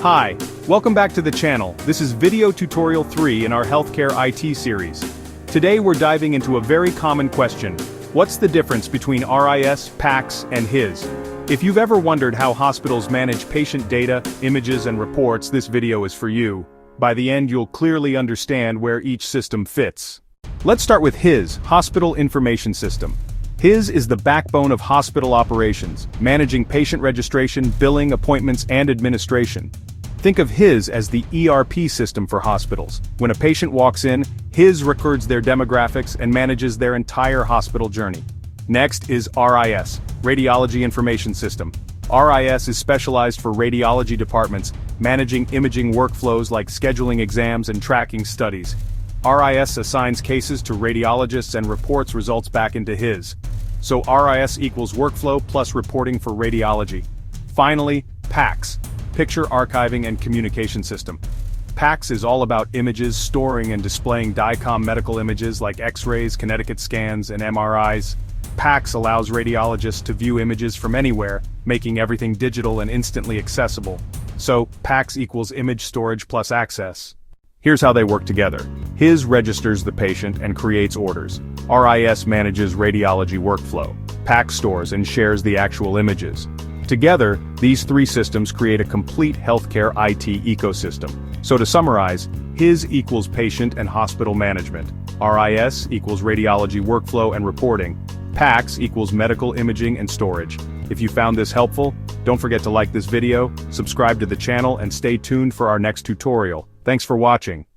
Hi, welcome back to the channel. This is video tutorial 3 in our healthcare IT series. Today we're diving into a very common question. What's the difference between RIS, PACS, and HIS? If you've ever wondered how hospitals manage patient data, images, and reports, this video is for you. By the end, you'll clearly understand where each system fits. Let's start with HIS, Hospital Information System. HIS is the backbone of hospital operations, managing patient registration, billing, appointments, and administration. Think of HIS as the ERP system for hospitals. When a patient walks in, HIS records their demographics and manages their entire hospital journey. Next is RIS, Radiology Information System. RIS is specialized for radiology departments, managing imaging workflows like scheduling exams and tracking studies. RIS assigns cases to radiologists and reports results back into HIS. So RIS equals workflow plus reporting for radiology. Finally, PACS, Picture Archiving and Communication System. PACS is all about images, storing and displaying DICOM medical images like X-rays, Connecticut scans, and MRIs. PACS allows radiologists to view images from anywhere, making everything digital and instantly accessible. So, PACS equals image storage plus access. Here's how they work together. HIS registers the patient and creates orders. RIS manages radiology workflow. PACS stores and shares the actual images. Together, these three systems create a complete healthcare IT ecosystem. So to summarize, HIS equals patient and hospital management. RIS equals radiology workflow and reporting. PACS equals medical imaging and storage. If you found this helpful, don't forget to like this video, subscribe to the channel, and stay tuned for our next tutorial. Thanks for watching.